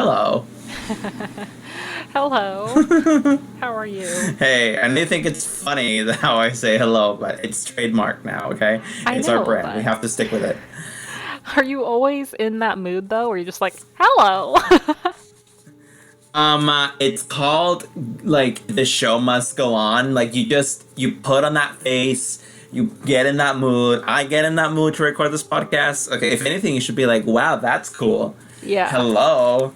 hello. Hello. How are you? Hey, I may think it's funny how I say hello, but it's trademarked now, okay? I It's our know, brand. We but have to stick with it. are you always in that mood though, or you're just like, hello? It's called, like, the show must go on. Like, you put on that face, you get in that mood. I get in that mood to record this podcast. Okay, if anything, you should be like, wow, that's cool. Yeah. Hello.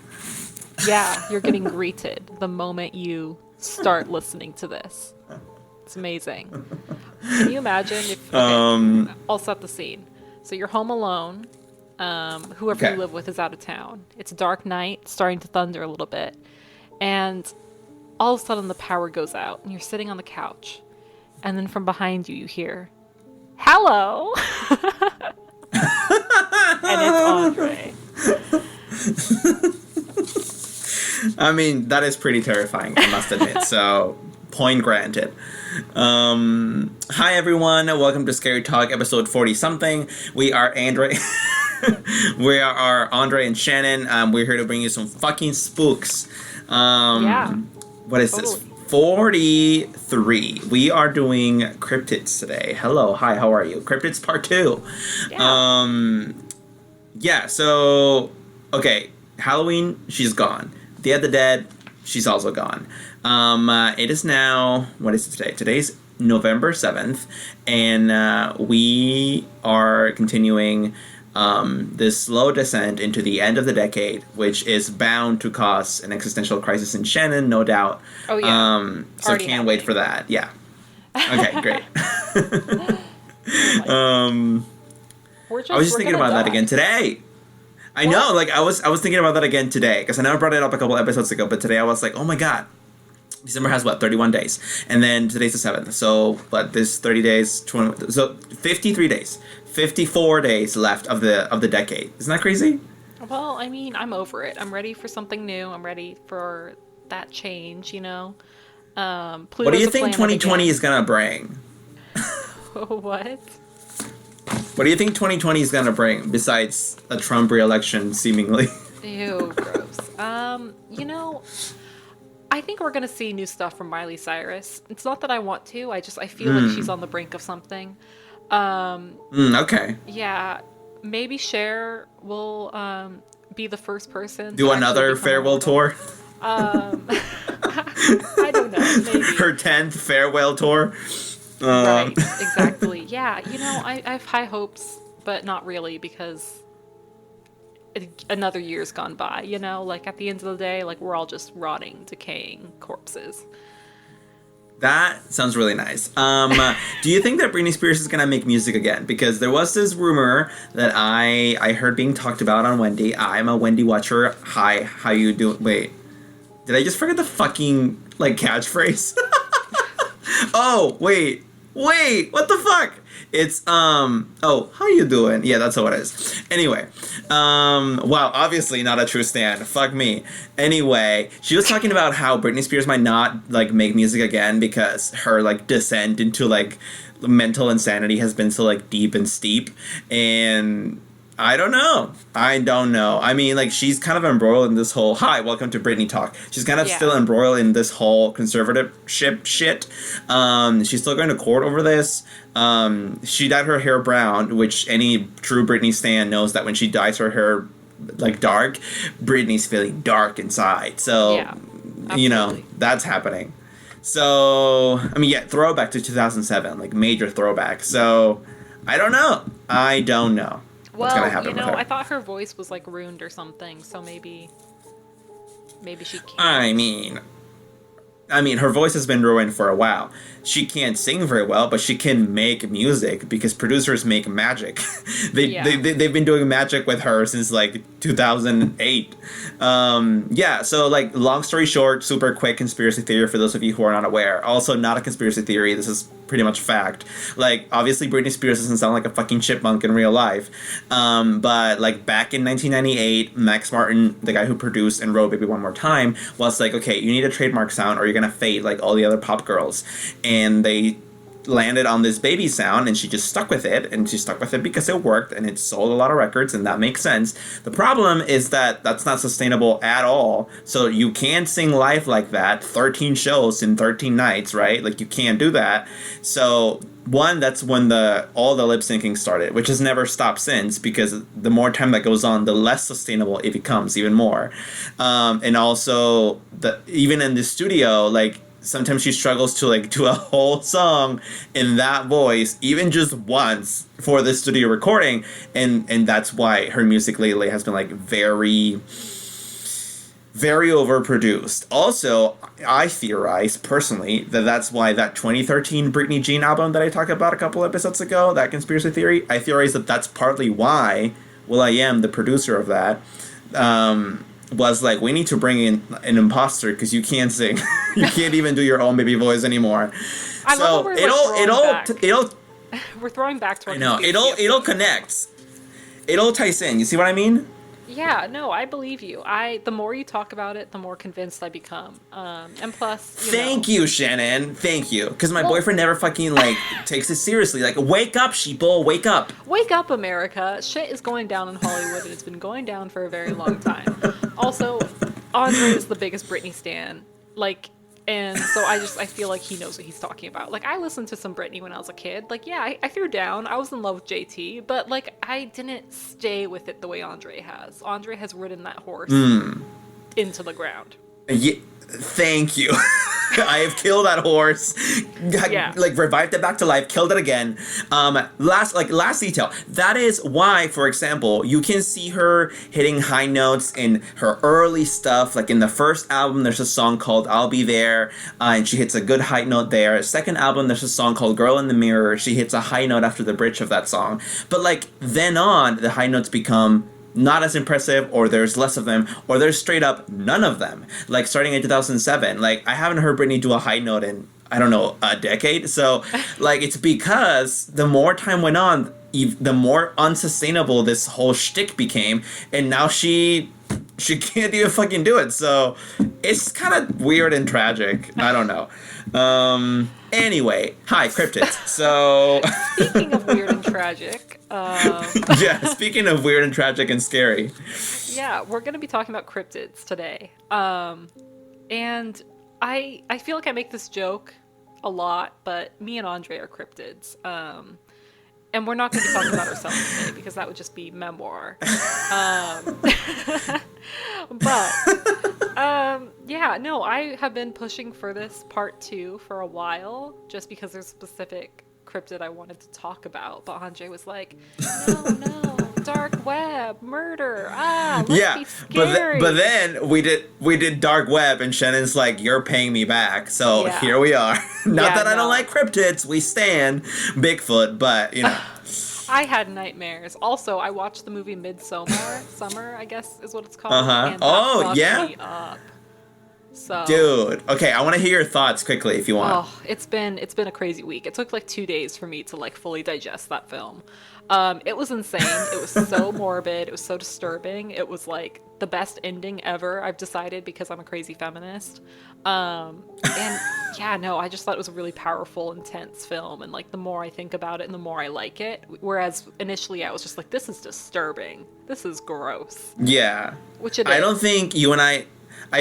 Yeah, you're getting greeted the moment you start listening to this. It's amazing. Can you imagine if, okay, I'll set the scene. So you're home alone. Whoever Okay. you live with is out of town. It's a dark night, starting to thunder a little bit. And all of a sudden the power goes out and you're sitting on the couch. And then from behind you, you hear, hello. And it's Andre. I mean, that is pretty terrifying, I must admit. So, point granted. Hi everyone, welcome to Scary Talk, episode 40-something. We are Andre. We are Andre and Shannon. We're here to bring you some fucking spooks. Yeah. What is Totally. this? 43. We are doing Cryptids today. Hello, hi, how are you? Cryptids part 2. Yeah. Yeah, so, okay, Halloween, she's gone. Day of the Dead, she's also gone. It is now, what is it today? Today's November 7th, and we are continuing this slow descent into the end of the decade, which is bound to cause an existential crisis in Shannon, no doubt. Oh, yeah. So Already can't wait happening. for that, yeah. Okay, great. We're I was just we're thinking gonna about that die. again today. I What? know, like I was thinking about that again today because I know I brought it up a couple episodes ago, but today I was like, oh my god, December has what 31 days, and then today's the 7th. So, but there's 30 days, 20, so 53 days, 54 days left of the decade. Isn't that crazy? Well, I mean, I'm over it. I'm ready for something new. I'm ready for that change, What do Pluto's you a think planet 2020 again. is gonna bring? What? What do you think 2020 is gonna bring besides a Trump re-election, seemingly? Ew, gross. I think we're gonna see new stuff from Miley Cyrus. It's not that I want to. I feel like she's on the brink of something. Okay. Yeah, maybe Cher will be the first person Do to actually another become farewell immortal. tour. I don't know. Maybe. Her 10th farewell tour. Right, exactly. Yeah, I have high hopes, but not really because another year's gone by, Like at the end of the day, like we're all just rotting, decaying corpses. That sounds really nice. Do you think that Britney Spears is gonna make music again? Because there was this rumor that I heard being talked about on Wendy. I'm a Wendy watcher. Hi, how you doing? Wait, did I just forget the fucking like catchphrase? Oh, wait, what the fuck? It's, oh, how you doing? Yeah, that's how it is. Anyway, wow, obviously not a true stan. Fuck me. Anyway, she was talking about how Britney Spears might not, like, make music again because her, like, descent into, like, mental insanity has been so, like, deep and steep. And I don't know. I mean, like, she's kind of embroiled in this whole, hi, welcome to Britney Talk. She's kind of Yeah. still embroiled in this whole conservatorship shit. She's still going to court over this. She dyed her hair brown, which any true Britney stan knows that when she dyes her hair, like, dark, Britney's feeling dark inside. So, Yeah, absolutely. that's happening. So, I mean, yeah, throwback to 2007, like, major throwback. So, I don't know. What's gonna Well, happen with her? I thought her voice was like ruined or something, so maybe she can't. I mean, her voice has been ruined for a while. She can't sing very well, but she can make music because producers make magic. Yeah. They've been doing magic with her since like 2008. Yeah, so like long story short, super quick conspiracy theory for those of you who are not aware. Also not a conspiracy theory, this is pretty much fact. Like obviously Britney Spears doesn't sound like a fucking chipmunk in real life. But like back in 1998, Max Martin, the guy who produced and wrote Baby One More Time, was like, okay, you need a trademark sound or you're gonna fade like all the other pop girls. And they landed on this baby sound, and she just stuck with it, and she stuck with it because it worked and it sold a lot of records, and that makes sense. The problem is that that's not sustainable at all. So you can't sing live like that 13 shows in 13 nights, right? Like, you can't do that. So one, that's when all the lip syncing started, which has never stopped since, because the more time that goes on, the less sustainable it becomes even more. And also even in the studio, like, sometimes she struggles to like do a whole song in that voice, even just once for the studio recording, and that's why her music lately has been like very, very overproduced. Also, I theorize personally that that's why that 2013 Britney Jean album that I talked about a couple episodes ago, that conspiracy theory, I theorize that that's partly why will.i.am, the producer of that, was like, we need to bring in an imposter because you can't sing. You can't even do your own baby voice anymore. I love that we're throwing back to our, I know, it'll connect. It'll ties in. You see what I mean? Yeah, no, I believe you. The more you talk about it, the more convinced I become. And plus, Thank you, Shannon. Thank you. Because my boyfriend never fucking, like, takes it seriously. Like, wake up, sheeple, wake up. Wake up, America. Shit is going down in Hollywood, and it's been going down for a very long time. Also, Andre is the biggest Britney stan. Like, and so I feel like he knows what he's talking about. Like, I listened to some Britney when I was a kid. Like, yeah, I threw down. I was in love with JT, but, like, I didn't stay with it the way Andre has. Andre has ridden that horse into the ground. Yeah, thank you. I have killed that horse. Yeah. Like, revived it back to life, killed it again. Last detail. That is why, for example, you can see her hitting high notes in her early stuff. Like, in the first album, there's a song called I'll Be There, and she hits a good high note there. Second album, there's a song called Girl in the Mirror. She hits a high note after the bridge of that song. But, like, then on, the high notes become not as impressive, or there's less of them, or there's straight up none of them. Like, starting in 2007, like, I haven't heard Britney do a high note in, I don't know, a decade. So, like, it's because the more time went on, the more unsustainable this whole shtick became, and now she can't even fucking do it. So it's kind of weird and tragic. I don't know. Anyway, hi, Cryptids. So Speaking of weird and tragic, yeah, speaking of weird and tragic and scary. Yeah, we're going to be talking about cryptids today. And I feel like I make this joke a lot, but me and Andre are cryptids. And we're not going to be talking about ourselves today because that would just be memoir. Yeah, no, I have been pushing for this part 2 for a while just because there's a specific cryptid I wanted to talk about. But Andre was like, no, dark web, murder, let's be scary. But then we did dark web, and Shannon's like, you're paying me back. So here we are. Not that I don't like cryptids. We stand Bigfoot, but, you know. I had nightmares. Also, I watched the movie Midsommar, Summer, I guess is what it's called. And that fucked me up. So, dude, okay, I want to hear your thoughts quickly if you want. Oh, it's been a crazy week. It took like 2 days for me to like fully digest that film. It was insane. It was so morbid. It was so disturbing. It was like the best ending ever, I've decided, because I'm a crazy feminist. And yeah, no, I just thought it was a really powerful, intense film. And like the more I think about it and the more I like it. Whereas initially I was just like, this is disturbing. This is gross. Yeah. Which it is. I don't think you and I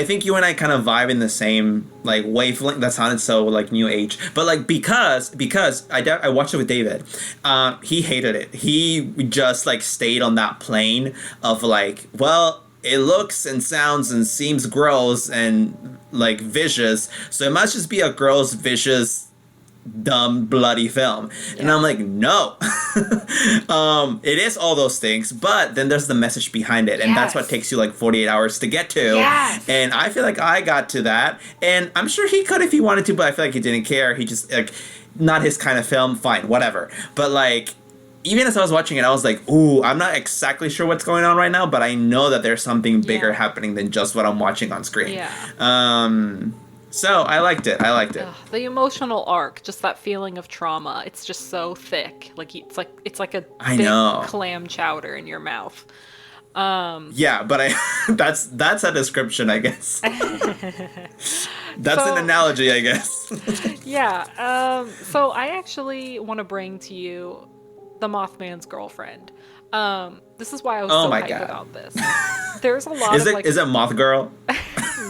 think you and I kind of vibe in the same like wavelength. That sounded so like new age, but like because I watched it with David. He hated it. He just like stayed on that plane of like, well, it looks and sounds and seems gross and like vicious, so it must just be a gross, vicious, dumb, bloody film. And I'm like, no. It is all those things, but then there's the message behind it, and that's what takes you like 48 hours to get to. And I feel like I got to that, and I'm sure he could if he wanted to, but I feel like he didn't care. He just like, not his kind of film, fine, whatever. But like, even as I was watching it, I was like, ooh, I'm not exactly sure what's going on right now, but I know that there's something bigger happening than just what I'm watching on screen. So I liked it. The emotional arc, just that feeling of trauma, it's just so thick. Like it's like a thick clam chowder in your mouth. Yeah, but that's a description, I guess. That's an analogy, I guess. Yeah. So I actually want to bring to you the Mothman's girlfriend. This is why I was Oh so my hyped God. about this. There's a lot Is of like. it Moth Girl?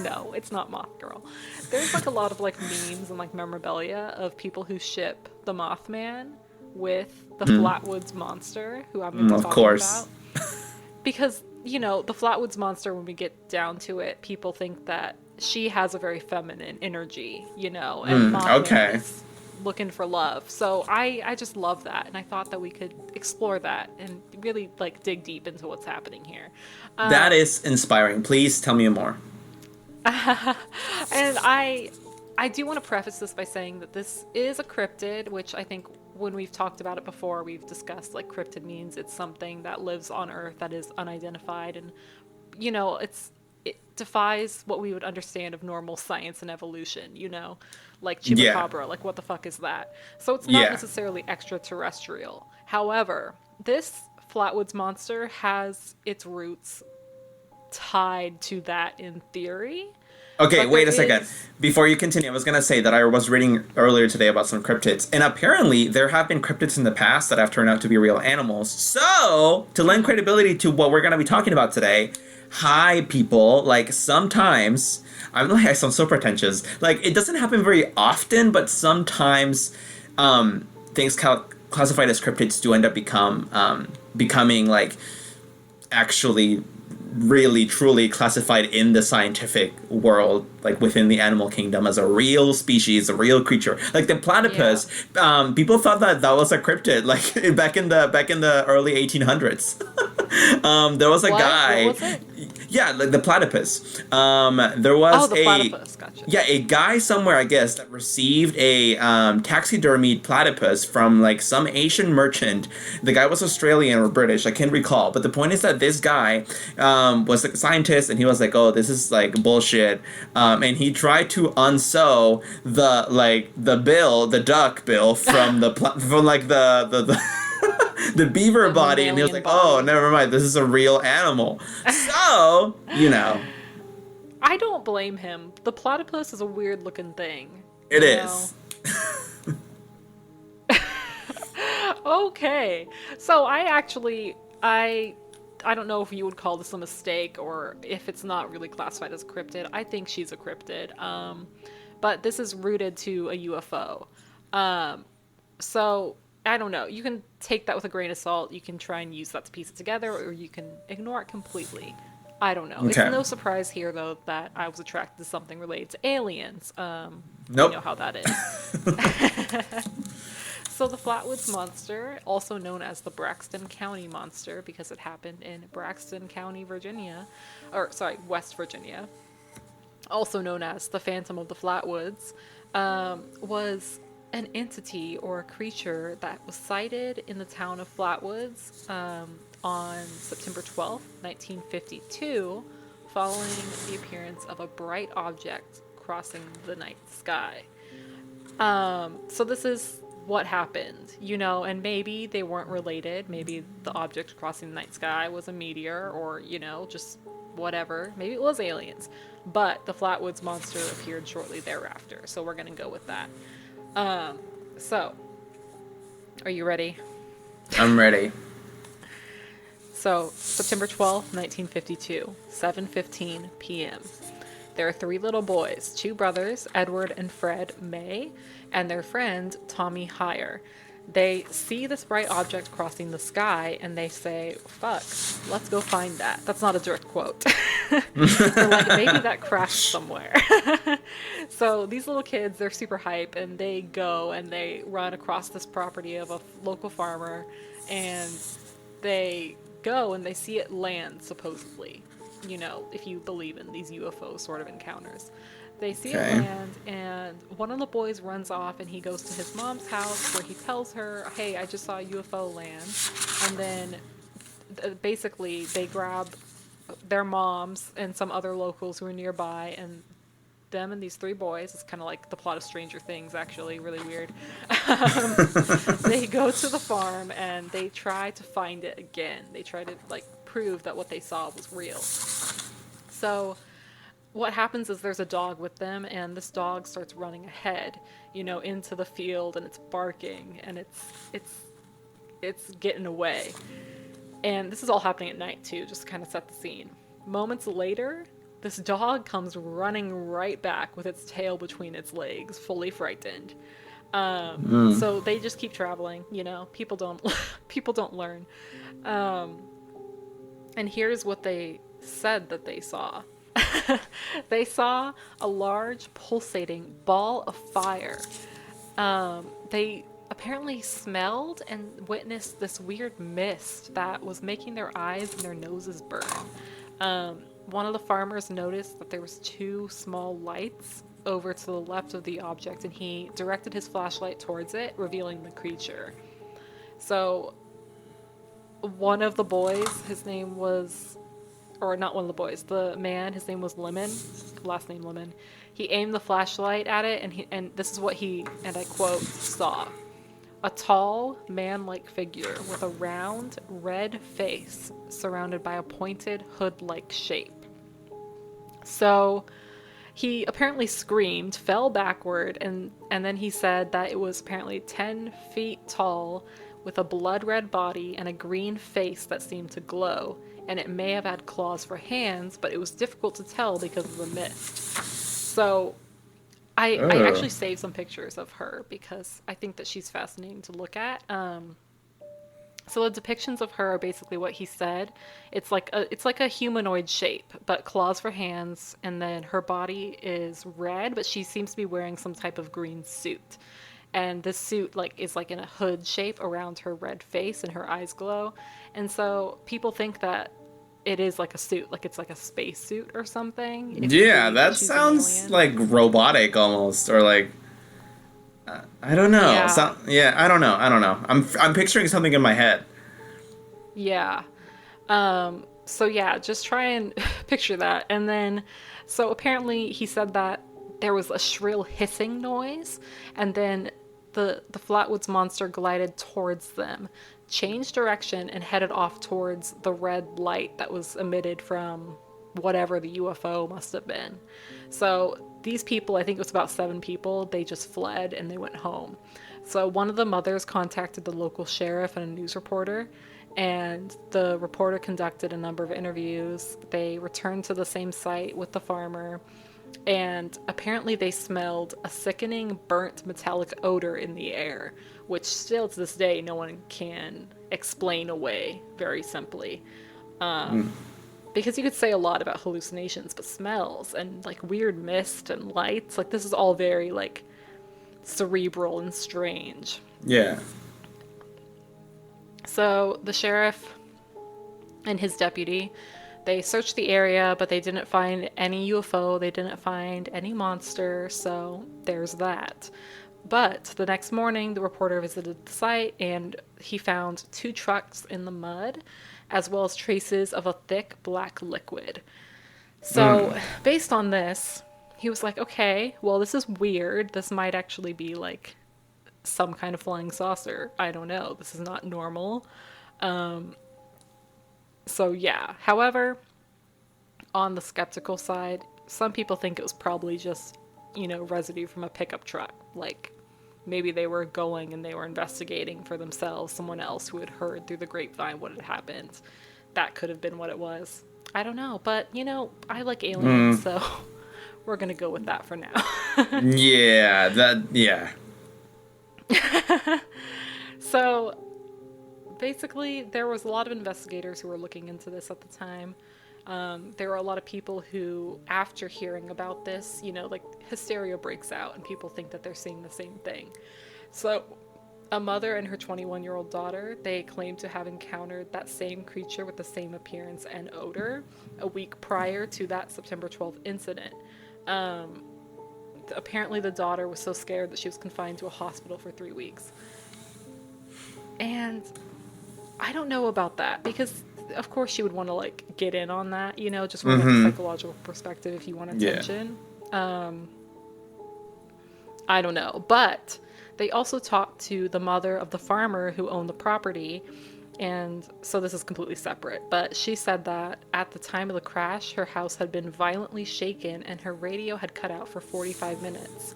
No, it's not Moth Girl. There's like a lot of like memes and like memorabilia of people who ship the Mothman with the Flatwoods Monster, who I'm going to be Of talking course. about. Because, you know, the Flatwoods Monster, when we get down to it, people think that she has a very feminine energy, you know, and Mothman is looking for love. So I just love that, and I thought that we could explore that and really like dig deep into what's happening here. That is inspiring. Please tell me more. And I do want to preface this by saying that this is a cryptid, which I think when we've talked about it before, we've discussed like cryptid means it's something that lives on Earth that is unidentified, and you know, it defies what we would understand of normal science and evolution, you know, like chupacabra, like what the fuck is that? So it's not necessarily extraterrestrial. However, this Flatwoods Monster has its roots tied to that in theory. Okay, wait a second. Before you continue, I was going to say that I was reading earlier today about some cryptids, and apparently there have been cryptids in the past that have turned out to be real animals. So, to lend credibility to what we're going to be talking about today, hi people, like sometimes, I don't know, I sound so pretentious, like it doesn't happen very often, but sometimes things classified as cryptids do end up becoming like actually really truly classified in the scientific world, like within the animal kingdom, as a real species, a real creature. Like the platypus, people thought that was a cryptid, like back in the early 1800s. There was a guy. What was it? Yeah, like the platypus. There was the platypus. Gotcha. Yeah, a guy somewhere, I guess, that received a taxidermied platypus from like some Asian merchant. The guy was Australian or British, I can't recall. But the point is that this guy was like a scientist, and he was like, "Oh, this is like bullshit," and he tried to unsew the duck bill from the the beaver body, and he was like, "Oh, never mind. This is a real animal." So, you know. I don't blame him. The platypus is a weird looking thing. It is. Okay. So I don't know if you would call this a mistake or if it's not really classified as a cryptid. I think she's a cryptid. But this is rooted to a UFO. So I don't know. You can take that with a grain of salt. You can try and use that to piece it together, or you can ignore it completely. I don't know. Okay. It's no surprise here, though, that I was attracted to something related to aliens. Nope. You know how that is. So the Flatwoods Monster, also known as the Braxton County Monster, because it happened in Braxton County, West Virginia, also known as the Phantom of the Flatwoods, was an entity or a creature that was sighted in the town of Flatwoods on September 12th, 1952, following the appearance of a bright object crossing the night sky. So this is what happened, you know, and maybe they weren't related. Maybe the object crossing the night sky was a meteor, or, you know, just whatever. Maybe it was aliens. But the Flatwoods Monster appeared shortly thereafter, so we're going to go with that. So, are you ready? I'm ready. So, September 12th, 1952, 7:15 p.m. There are three little boys, two brothers, Edward and Fred May, and their friend, Tommy Heyer. They see this bright object crossing the sky, and they say, "Fuck, let's go find that." That's not a direct quote. They're like, maybe that crashed somewhere. So these little kids, they're super hype, and they go and they run across this property of a local farmer, and they go and they see it land, supposedly. You know, if you believe in these UFO sort of encounters. They see it land, and one of the boys runs off, and he goes to his mom's house where he tells her, "Hey, I just saw a UFO land." And then basically they grab their moms and some other locals who are nearby, and them and these three boys, it's kind of like the plot of Stranger Things, actually, really weird. They go to the farm, and they try to find it again. They try to, like, prove that what they saw was real. So what happens is there's a dog with them, and this dog starts running ahead, into the field, and it's barking, and it's getting away. And this is all happening at night too, just to kind of set the scene. Moments later, this dog comes running right back with its tail between its legs, fully frightened. So they just keep traveling. People don't people don't learn. And here's what they said that they saw. They saw a large pulsating ball of fire. They apparently smelled and witnessed this weird mist that was making their eyes and their noses burn. One of the farmers noticed that there was 2 small lights over to the left of the object, and he directed his flashlight towards it, revealing the creature. So one of the boys, his name was, or not one of the boys, the man, his name was Lemon, last name Lemon. He aimed the flashlight at it, and this is what he, and I quote, saw. A tall, man-like figure with a round, red face surrounded by a pointed, hood-like shape. So he apparently screamed, fell backward, and then he said that it was apparently 10 feet tall with a blood-red body and a green face that seemed to glow, and it may have had claws for hands, but it was difficult to tell because of the mist. So I actually saved some pictures of her because I think that she's fascinating to look at. So the depictions of her are basically what he said. It's like a humanoid shape, but claws for hands, and then her body is red, but she seems to be wearing some type of green suit. And this suit is in a hood shape around her red face, and her eyes glow. And so people think that it is like a suit, like it's like a space suit or something. Yeah, that sounds like robotic almost, or like I don't know. Yeah. I don't know. I'm picturing something in my head. Yeah. So yeah, just try and picture that. And then, so apparently he said that there was a shrill hissing noise, and then the Flatwoods Monster glided towards them, changed direction, and headed off towards the red light that was emitted from whatever the UFO must have been. So these people, I think it was about 7 people, they just fled and they went home. So one of the mothers contacted the local sheriff and a news reporter, and the reporter conducted a number of interviews. They returned to the same site with the farmer, and apparently they smelled a sickening, burnt, metallic odor in the air, which still to this day no one can explain away very simply. Because you could say a lot about hallucinations, but smells and weird mist and lights, this is all very cerebral and strange. Yeah. So the sheriff and his deputy, they searched the area, but they didn't find any UFO, they didn't find any monster, so there's that. But the next morning, the reporter visited the site, and he found 2 trucks in the mud, as well as traces of a thick black liquid. So based on this, he was like, okay, well, this is weird. This might actually be some kind of flying saucer. I don't know. This is not normal. So yeah. However, on the skeptical side, some people think it was probably just, residue from a pickup truck. Maybe they were going and they were investigating for themselves, someone else who had heard through the grapevine what had happened. That could have been what it was. I don't know, but I like aliens, so we're gonna go with that for now. Yeah. So basically, there was a lot of investigators who were looking into this at the time. There were a lot of people who, after hearing about this, hysteria breaks out and people think that they're seeing the same thing. So a mother and her 21-year-old daughter, they claim to have encountered that same creature with the same appearance and odor a week prior to that September 12th incident. Apparently the daughter was so scared that she was confined to a hospital for 3 weeks. And I don't know about that, because of course you would want to get in on that, just from a psychological perspective if you want attention. Yeah. I don't know, but they also talked to the mother of the farmer who owned the property, And so this is completely separate, but she said that at the time of the crash, her house had been violently shaken and her radio had cut out for 45 minutes.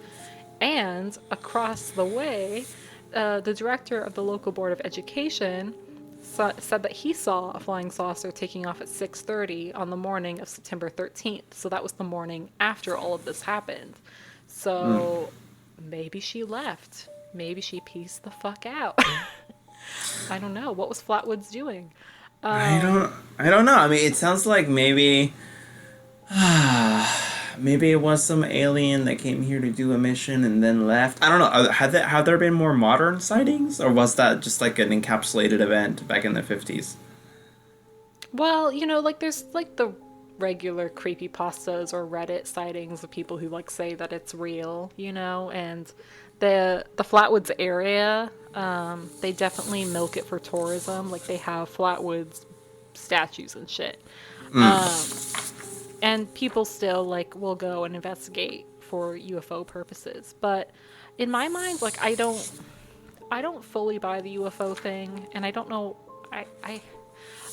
And across the way, the director of the local board of education said that he saw a flying saucer taking off at 6:30 on the morning of September 13th. So that was the morning after all of this happened. So maybe she left. Maybe she pieced the fuck out. I don't know. What was Flatwoods doing? I don't know. I mean, it sounds like maybe maybe it was some alien that came here to do a mission and then left. I don't know. Have there been more modern sightings, or was that just like an encapsulated event back in the 50s? Well, like there's like the regular creepypastas or Reddit sightings of people who like say that it's real, and the Flatwoods area, they definitely milk it for tourism. Like they have Flatwoods statues and shit. And people still like will go and investigate for UFO purposes. But in my mind, like I don't fully buy the UFO thing, and I don't know.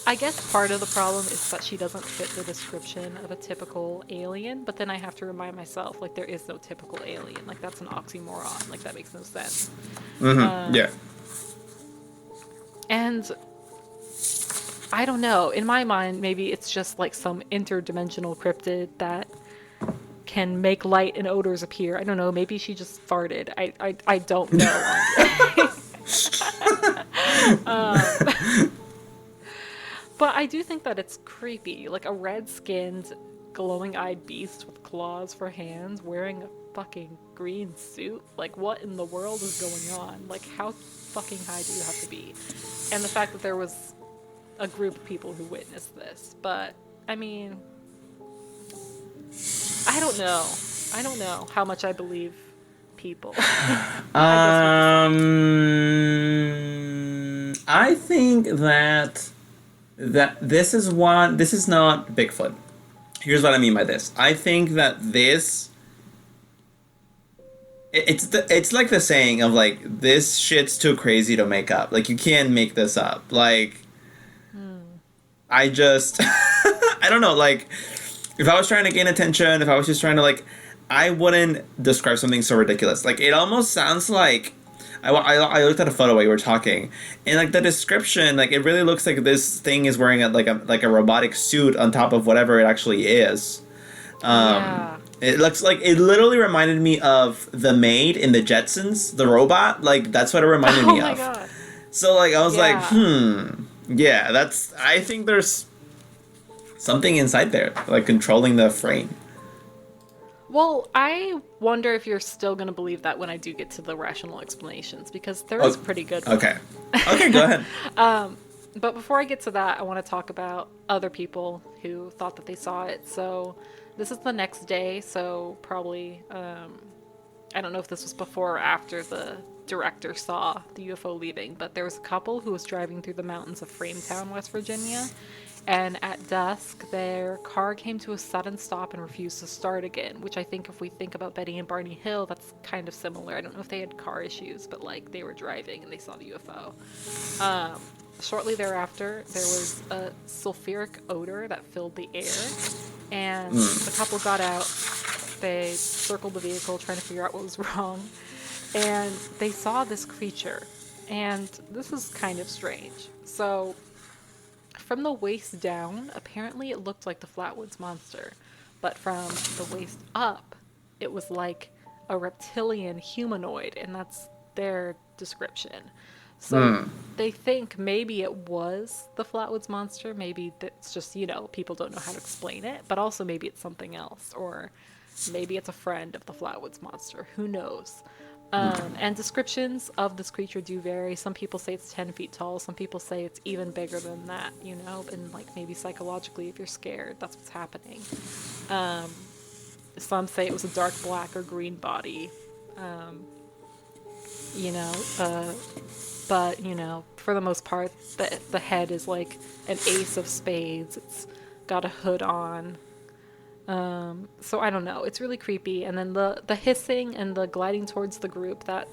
I guess part of the problem is that she doesn't fit the description of a typical alien, but then I have to remind myself, like, there is no typical alien. Like, that's an oxymoron. Like, that makes no sense. Yeah. And I don't know. In my mind, maybe it's just like some interdimensional cryptid that can make light and odors appear. I don't know. Maybe she just farted. I don't know. But I do think that it's creepy. Like a red-skinned, glowing-eyed beast with claws for hands wearing a fucking green suit. Like, what in the world is going on? Like, how fucking high do you have to be? And the fact that there was a group of people who witnessed this. But, I mean, I don't know. I don't know how much I believe people. I think that this is not Bigfoot. Here's what I mean by this. I think that this it's like the saying of like, this shit's too crazy to make up. Like, you can't make this up. Like, I just I don't know, like, if I was trying to gain attention, if I was just trying to like, I wouldn't describe something so ridiculous. Like, it almost sounds like I looked at a photo while you were talking, and like the description, like it really looks like this thing is wearing a robotic suit on top of whatever it actually is. Yeah. It looks like, it literally reminded me of the maid in the Jetsons, the robot. Like, that's what it reminded me of. Oh my god. So like I was like, yeah, I think there's something inside there, like controlling the frame. Well, I wonder if you're still going to believe that when I do get to the rational explanations, because there is pretty good one. Okay, go ahead. But before I get to that, I want to talk about other people who thought that they saw it. So this is the next day, so probably, I don't know if this was before or after the director saw the UFO leaving, but there was a couple who was driving through the mountains of Frametown, West Virginia, and at dusk, their car came to a sudden stop and refused to start again, which I think if we think about Betty and Barney Hill, that's kind of similar. I don't know if they had car issues, but like they were driving and they saw the UFO. Shortly thereafter, there was a sulfuric odor that filled the air, and the couple got out. They circled the vehicle trying to figure out what was wrong, and they saw this creature, and this is kind of strange. So from the waist down, apparently it looked like the Flatwoods Monster, but from the waist up, it was like a reptilian humanoid, and that's their description. So they think maybe it was the Flatwoods Monster, maybe it's just, people don't know how to explain it, but also maybe it's something else, or maybe it's a friend of the Flatwoods Monster, who knows? And descriptions of this creature do vary. Some people say it's 10 feet tall. Some people say it's even bigger than that, and like maybe psychologically, if you're scared, that's what's happening. Some say it was a dark black or green body, but, for the most part, the head is like an ace of spades. It's got a hood on. So I don't know. It's really creepy. And then the hissing and the gliding towards the group, that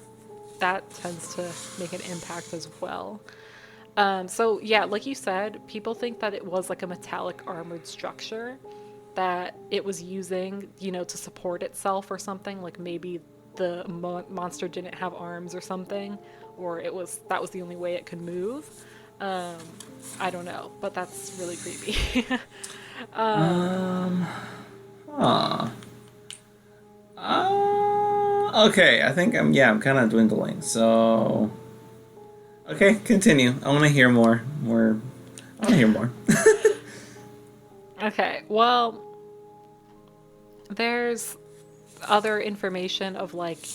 tends to make an impact as well. So yeah, like you said, people think that it was like a metallic armored structure that it was using, to support itself or something. Like maybe the monster didn't have arms or something, or that was the only way it could move. Um, I don't know, but that's really creepy. Um. Huh. Okay, I think I'm kind of dwindling. So. Okay, continue. I want to hear more. I want to hear more. Okay, well, there's other information of like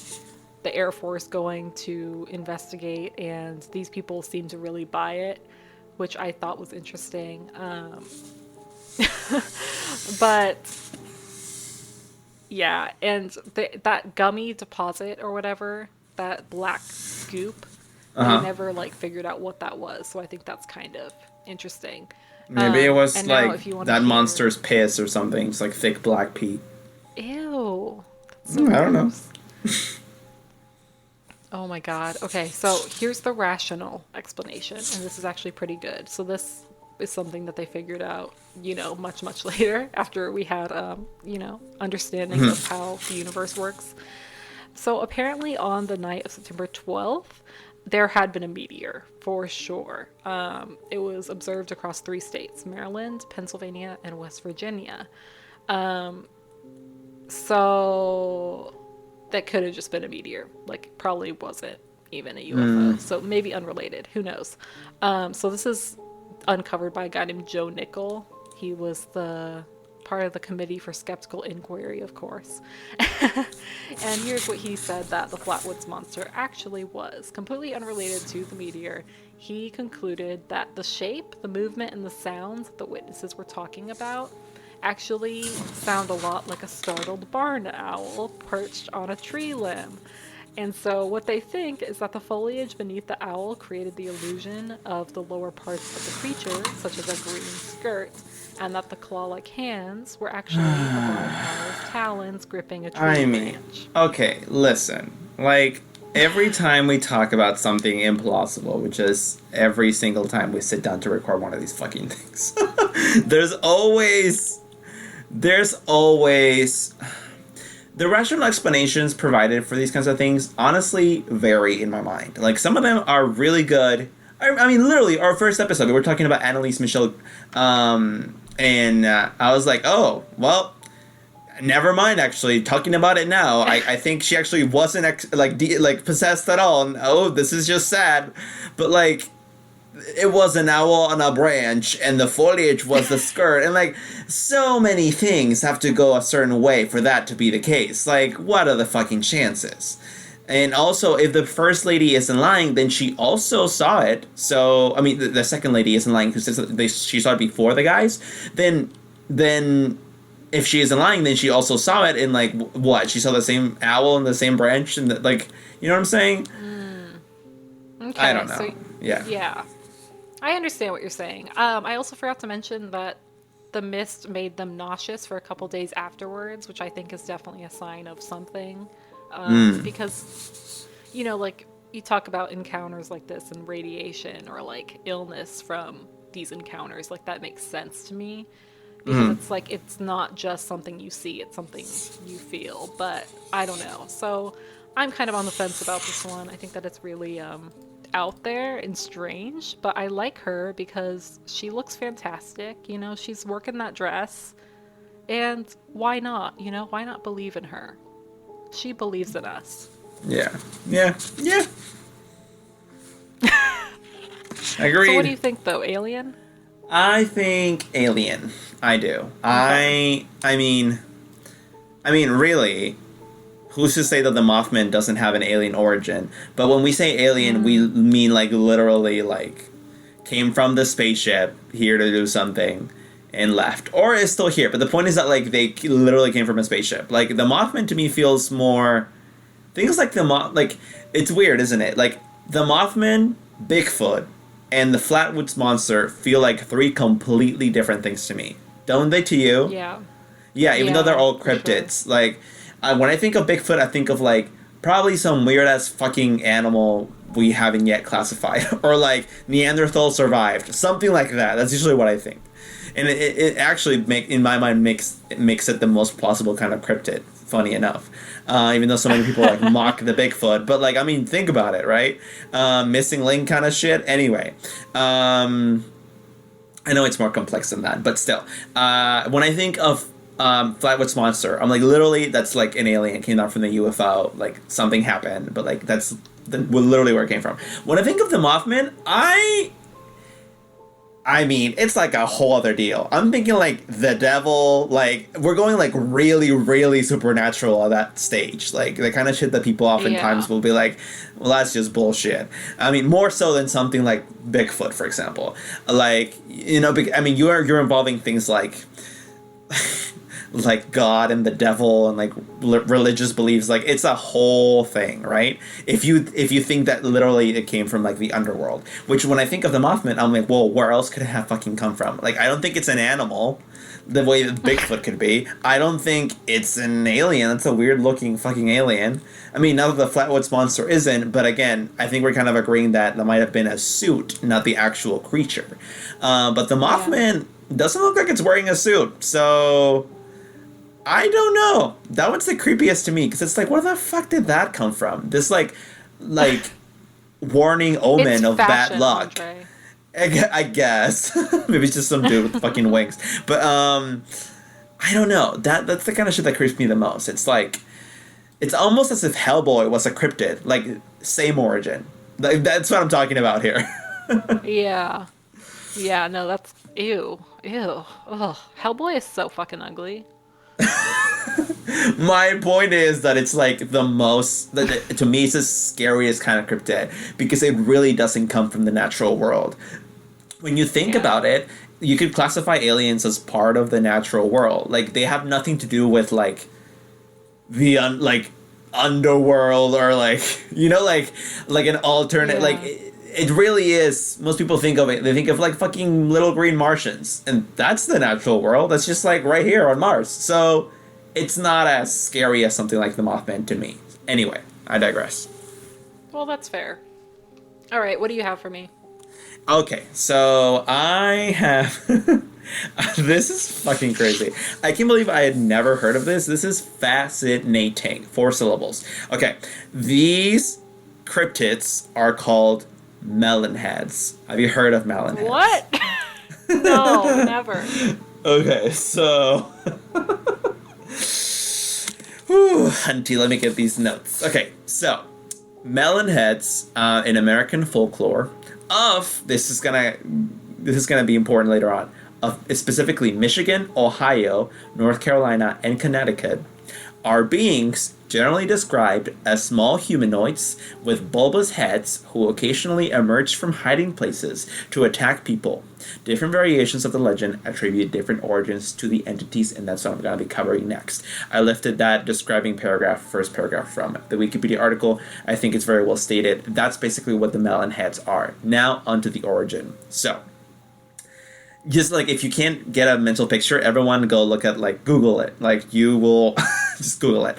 the Air Force going to investigate, and these people seem to really buy it, which I thought was interesting. But yeah, and that gummy deposit or whatever, that black scoop, they never like figured out what that was. So I think that's kind of interesting. Maybe it was And now, like if you want to that hear, monster's piss or something. It's like thick black pee. ew, that's so I don't know. gross. Oh my god. Okay, so here's the rational explanation, and this is actually pretty good. So this is something that they figured out, much, much later after we had, understanding of how the universe works. So apparently on the night of September 12th, there had been a meteor, for sure. It was observed across 3 states, Maryland, Pennsylvania, and West Virginia. So that could have just been a meteor. Like, probably wasn't even a UFO. So maybe unrelated. Who knows? So this is uncovered by a guy named Joe Nickel. He was the part of the Committee for Skeptical Inquiry, of course. And here's what he said that the Flatwoods Monster actually was. Completely unrelated to the meteor, he concluded that the shape, the movement, and the sounds that the witnesses were talking about actually sound a lot like a startled barn owl perched on a tree limb. And so what they think is that the foliage beneath the owl created the illusion of the lower parts of the creature, such as a green skirt, and that the claw-like hands were actually a barn owl's talons gripping a tree branch. Okay, listen. Like, every time we talk about something implausible, which is every single time we sit down to record one of these fucking things, there's always the rational explanations provided for these kinds of things honestly vary in my mind. Like, some of them are really good. I mean, literally, our first episode, we were talking about Annalise Michelle, and I was like, oh, well, never mind, actually. Talking about it now, I think she actually wasn't, possessed at all. And, oh, this is just sad. But, like, it was an owl on a branch, and the foliage was the skirt, and, like, so many things have to go a certain way for that to be the case. Like, what are the fucking chances? And also, if the first lady isn't lying, then she also saw it. So, I mean, the second lady isn't lying because she saw it before the guys. Then, if she isn't lying, then she also saw it in, like, what? She saw the same owl in the same branch, and, like, you know what I'm saying? Okay, I don't know. So, yeah. I understand what you're saying. I also forgot to mention that the mist made them nauseous for a couple days afterwards, which I think is definitely a sign of something. Because, like, you talk about encounters like this and radiation or, like, illness from these encounters. Like, that makes sense to me. Because it's like, it's not just something you see, it's something you feel. But I don't know. So I'm kind of on the fence about this one. I think that it's really out there and strange, but I like her because she looks fantastic. She's working that dress, and why not? Why not believe in her? She believes in us. Yeah. Agreed. So what do you think, though? Alien? I think Alien. I do. Okay. I mean, really, who's to say that the Mothman doesn't have an alien origin? But when we say alien, we mean, like, literally, like, came from the spaceship here to do something and left. Or is still here. But the point is that, like, they literally came from a spaceship. Like, the Mothman to me feels more... Things like like, it's weird, isn't it? Like, the Mothman, Bigfoot, and the Flatwoods Monster feel like 3 completely different things to me. Don't they to you? Yeah. Yeah, even though they're all cryptids. Sure. Like, when I think of Bigfoot, I think of, like, probably some weird-ass fucking animal we haven't yet classified, or like Neanderthal survived, something like that. That's usually what I think, and it actually in my mind makes it the most plausible kind of cryptid. Funny enough, even though so many people like mock the Bigfoot, but like I mean, think about it, right? Missing link kind of shit. Anyway, I know it's more complex than that, but still, when I think of Flatwoods Monster, I'm like literally that's like an alien came down from the UFO, like something happened, but like that's literally where it came from. When I think of the Mothman, I mean, it's like a whole other deal. I'm thinking like the devil, like we're going like really, really supernatural at that stage. Like the kind of shit that people oftentimes will be like, well, that's just bullshit. I mean, more so than something like Bigfoot, for example. Like, you know, I mean, you're involving things like like God and the devil and like religious beliefs. Like it's a whole thing, right? If you think that literally it came from like the underworld, which when I think of the Mothman, I'm like, well, where else could it have fucking come from? Like I don't think it's an animal the way that Bigfoot could be. I don't think it's an alien. That's a weird looking fucking alien. I mean, now that the Flatwoods Monster isn't, but again, I think we're kind of agreeing that might have been a suit, not the actual creature. But the Mothman doesn't look like it's wearing a suit, so I don't know. That one's the creepiest to me because it's like, where the fuck did that come from? This like warning omen it's of fashion, bad luck. Andre. I guess maybe it's just some dude with fucking wings. But I don't know. That's the kind of shit that creeps me the most. It's like it's almost as if Hellboy was a cryptid, like same origin. Like that's what I'm talking about here. Yeah. Yeah. No, that's ew. Ugh. Hellboy is so fucking ugly. My point is that it's like the most to me it's the scariest kind of cryptid because it really doesn't come from the natural world. When you think about it, you could classify aliens as part of the natural world. Like they have nothing to do with like the like underworld or like you know like an alternate like it really is. Most people think of it, they think of like fucking little green Martians, and that's the natural world. That's just like right here on Mars. So it's not as scary as something like the Mothman to me. Anyway, I digress. Well, that's fair. All right, what do you have for me? Okay, so I have this is fucking crazy. I can't believe I had never heard of this. This is fascinating. 4 syllables. Okay, these cryptids are called Melon Heads. Have you heard of Melon Heads? What? No, never. Okay, so Hunty, let me get these notes. Okay, so Melon Heads in American folklore this is gonna be important later on. Of specifically Michigan, Ohio, North Carolina, and Connecticut, are beings generally described as small humanoids with bulbous heads who occasionally emerge from hiding places to attack people. Different variations of the legend attribute different origins to the entities, and that's what I'm going to be covering next. I lifted that describing first paragraph from the Wikipedia article. I think it's very well stated. That's basically what the Melon Heads are. Now, onto the origin. So, just like if you can't get a mental picture, everyone go look at like Google it. Like you will just Google it.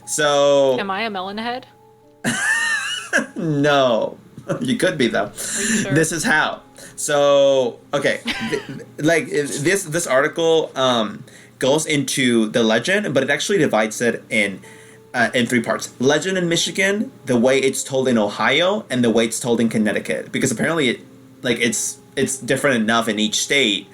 So am I a melon head? No, you could be though. Are you sure? This is how. So okay, like this article goes into the legend, but it actually divides it in 3 parts. Legend in Michigan, the way it's told in Ohio, and the way it's told in Connecticut. Because apparently it's different enough in each state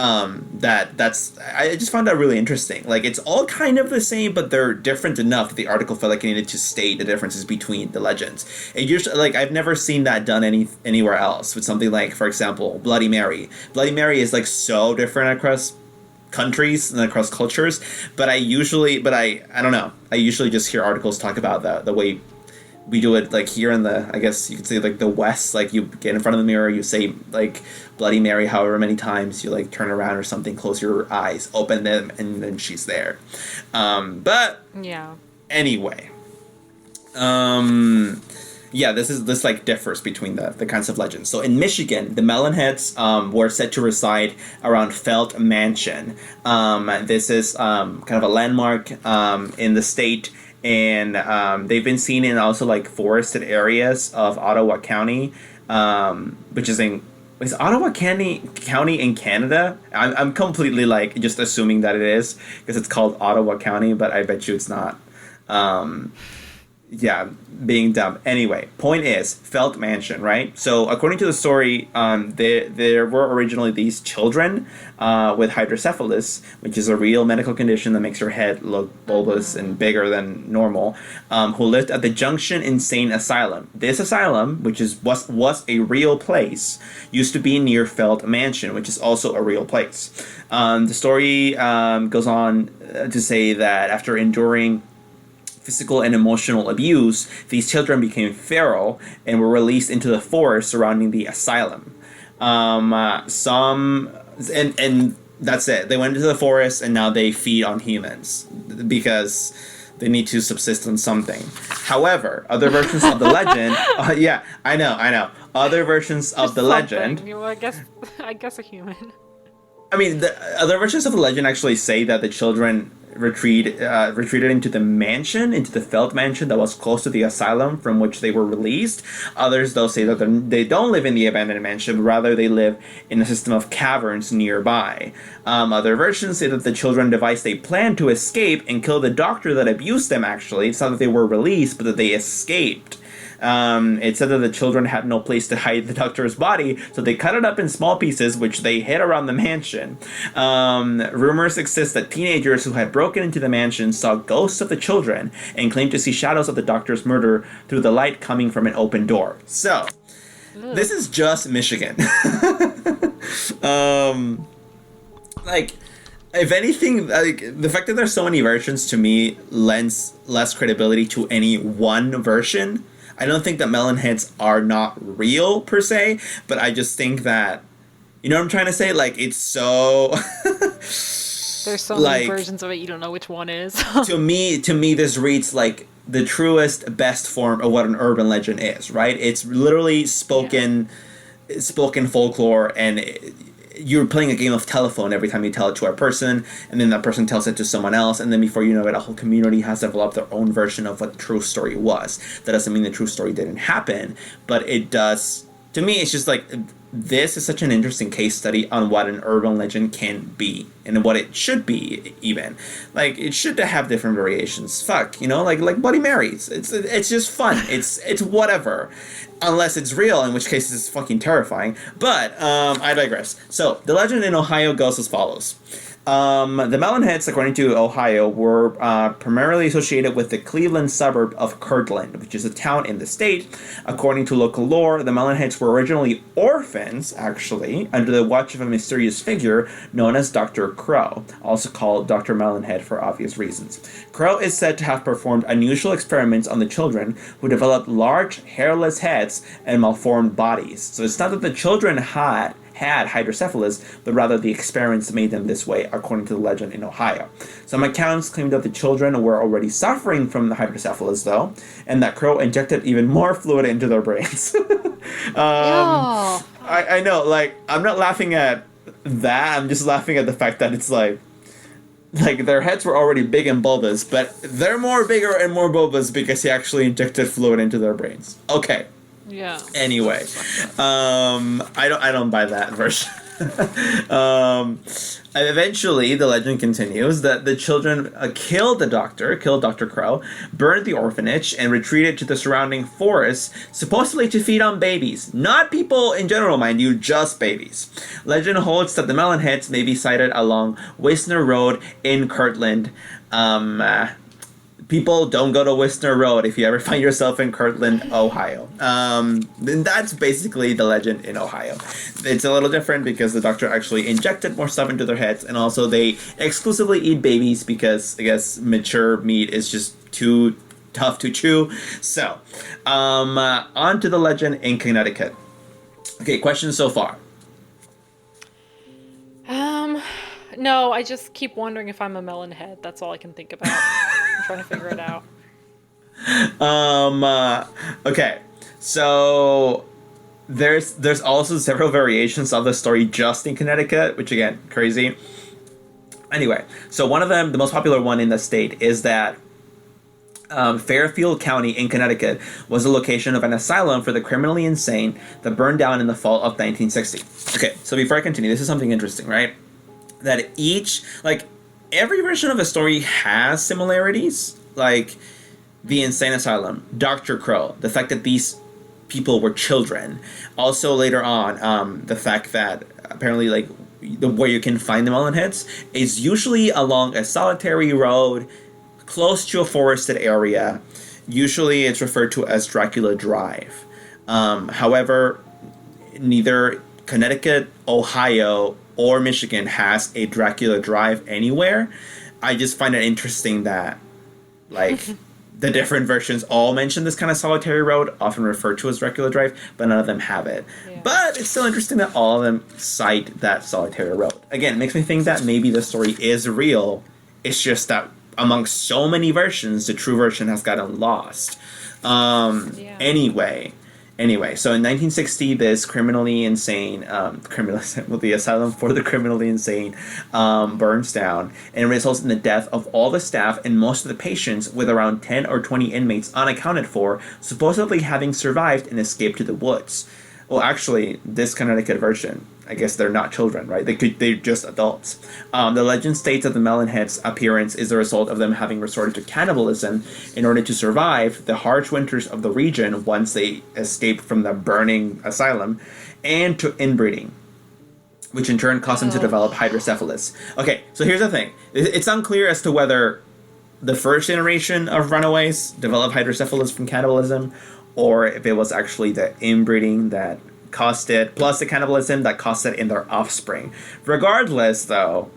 I just found that really interesting. Like it's all kind of the same, but they're different enough that the article felt like it needed to state the differences between the legends. It usually, like, I've never seen that done anywhere else with something like, for example, Bloody Mary. Bloody Mary is like so different across countries and across cultures, but I don't know. I usually just hear articles talk about the way we do it, like here in the, I guess you could say like the West, like you get in front of the mirror, you say like Bloody Mary however many times, you like turn around or something, close your eyes, open them, and then she's there. But yeah. Anyway, yeah, this like differs between the kinds of legends. So in Michigan, the Melon Heads were said to reside around Felt Mansion. This is kind of a landmark in the state. and they've been seen in also like forested areas of Ottawa County, which is Ottawa County in Canada? I'm completely like just assuming that it is because it's called Ottawa County, but I bet you it's not. Yeah, being dumb. Anyway, point is, Felt Mansion, right? So, according to the story, there were originally these children with hydrocephalus, which is a real medical condition that makes your head look bulbous and bigger than normal, who lived at the Junction Insane Asylum. This asylum, which was a real place, used to be near Felt Mansion, which is also a real place. The story goes on to say that after enduring physical and emotional abuse, these children became feral and were released into the forest surrounding the asylum. Some and that's it. They went into the forest and now they feed on humans because they need to subsist on something. However, other versions of the legend, yeah, I know. Other versions of the legend. You know, I guess a human. I mean, the other versions of the legend actually say that the children retreated into the mansion, into the Felt Mansion that was close to the asylum from which they were released. Others, though, say that they don't live in the abandoned mansion, but rather they live in a system of caverns nearby. Other versions say that the children devised a plan to escape and kill the doctor that abused them, actually. It's not that they were released, but that they escaped. It said that the children had no place to hide the doctor's body, so they cut it up in small pieces, which they hid around the mansion. Rumors exist that teenagers who had broken into the mansion saw ghosts of the children and claimed to see shadows of the doctor's murder through the light coming from an open door. So, this is just Michigan. Like, if anything, like, the fact that there's so many versions to me lends less credibility to any one version. I don't think that Melon Heads are not real per se, but I just think that, you know what I'm trying to say? Like, it's so There's so many versions of it, you don't know which one is. to me, this reads like the truest, best form of what an urban legend is, right? It's literally spoken folklore, and you're playing a game of telephone every time you tell it to a person, and then that person tells it to someone else, and then before you know it, a whole community has developed their own version of what the true story was. That doesn't mean the true story didn't happen, but it does. To me, it's just like, this is such an interesting case study on what an urban legend can be, and what it should be, even. Like, it should have different variations. Fuck, you know, like Bloody Marys. It's just fun. It's whatever. Unless it's real, in which case it's fucking terrifying. But, I digress. So, the legend in Ohio goes as follows. The Melon Heads, according to Ohio, were primarily associated with the Cleveland suburb of Kirtland, which is a town in the state. According to local lore, the Melon Heads were originally orphans, actually, under the watch of a mysterious figure known as Dr. Crow, also called Dr. Melonhead for obvious reasons. Crow is said to have performed unusual experiments on the children, who developed large, hairless heads and malformed bodies. So it's not that the children had hydrocephalus, but rather the experiments made them this way, according to the legend in Ohio. Some accounts claim that the children were already suffering from the hydrocephalus, though, and that Crow injected even more fluid into their brains. I know, like, I'm not laughing at that, I'm just laughing at the fact that it's like their heads were already big and bulbous, but they're more bigger and more bulbous because he actually injected fluid into their brains. Okay. Yeah. Anyway, I don't buy that version. Eventually, the legend continues that the children killed Dr. Crow, burned the orphanage, and retreated to the surrounding forest, supposedly to feed on babies. Not people in general, mind you, just babies. Legend holds that the Melon Heads may be sighted along Wisner Road in Kirtland. People, don't go to Wisner Road if you ever find yourself in Kirtland, Ohio. Then that's basically the legend in Ohio. It's a little different because the doctor actually injected more stuff into their heads, and also they exclusively eat babies because, I guess, mature meat is just too tough to chew. So, on to the legend in Connecticut. Okay, questions so far? No, I just keep wondering if I'm a melon head. That's all I can think about. I'm trying to figure it out. Okay, so there's also several variations of the story just in Connecticut, which, again, crazy. Anyway, so one of them, the most popular one in the state, is that Fairfield County in Connecticut was the location of an asylum for the criminally insane that burned down in the fall of 1960. Okay, so before I continue, this is something interesting, right? That every version of a story has similarities, like the insane asylum, Dr. Crow, the fact that these people were children. Also later on, the fact that apparently where you can find the Melon Heads is usually along a solitary road close to a forested area. Usually it's referred to as Dracula Drive. However, neither Connecticut, Ohio, or Michigan has a Dracula Drive anywhere. I just find it interesting that, the different versions all mention this kind of solitary road, often referred to as Dracula Drive, but none of them have it. Yeah. But it's still interesting that all of them cite that solitary road. Again, it makes me think that maybe the story is real. It's just that amongst so many versions, the true version has gotten lost. Anyway, so in 1960, this criminally insane, the asylum for the criminally insane burns down and results in the death of all the staff and most of the patients, with around 10 or 20 inmates unaccounted for, supposedly having survived and escaped to the woods. Well, actually, this Connecticut version, I guess they're not children, right? They're just adults. The legend states that the Melon Heads' appearance is the result of them having resorted to cannibalism in order to survive the harsh winters of the region once they escaped from the burning asylum, and to inbreeding, which in turn caused them to develop hydrocephalus. Okay, so here's the thing. It's unclear as to whether the first generation of runaways developed hydrocephalus from cannibalism, or if it was actually the inbreeding that caused it, plus the cannibalism that caused it in their offspring. Regardless, though,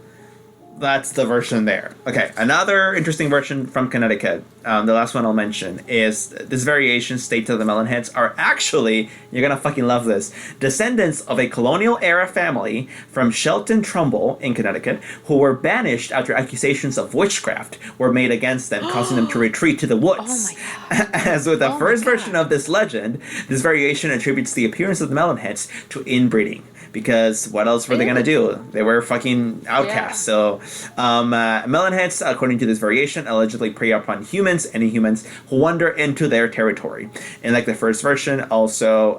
that's the version there. Okay, another interesting version from Connecticut, the last one I'll mention, is this variation states that the Melon Heads are actually, you're gonna fucking love this, descendants of a colonial-era family from Shelton, Trumbull in Connecticut, who were banished after accusations of witchcraft were made against them, causing them to retreat to the woods. Oh my God. As with the first version of this legend, this variation attributes the appearance of the Melon Heads to inbreeding. Because what else were they going to do? They were fucking outcasts. Yeah. So, Melon Heads, according to this variation, allegedly prey upon any humans who wander into their territory. And like the first version, also,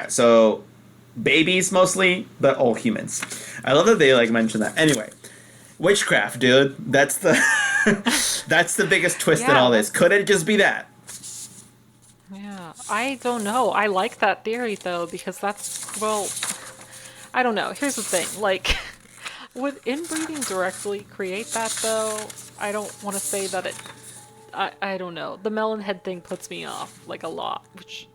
so babies mostly, but all humans. I love that they mention that. Anyway, witchcraft, dude. That's the that's the biggest twist in all this. Could it just be that? Yeah, I don't know. I like that theory, though, because I don't know. Here's the thing. Would inbreeding directly create that, though? I don't want to say that it... I don't know. The melon head thing puts me off, a lot, which...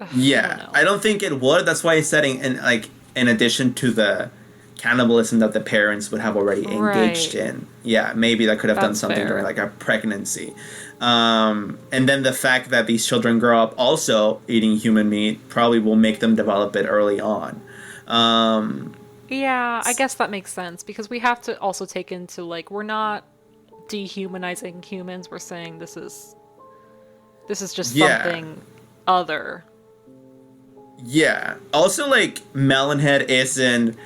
I don't think it would. That's why it's setting, in addition to the cannibalism that the parents would have already engaged in. Yeah, maybe that could have done something during, a pregnancy. And then the fact that these children grow up also eating human meat probably will make them develop it early on. Yeah, I guess that makes sense, because we have to also take into, we're not dehumanizing humans. We're saying this is just something other. Yeah. Also, melonhead isn't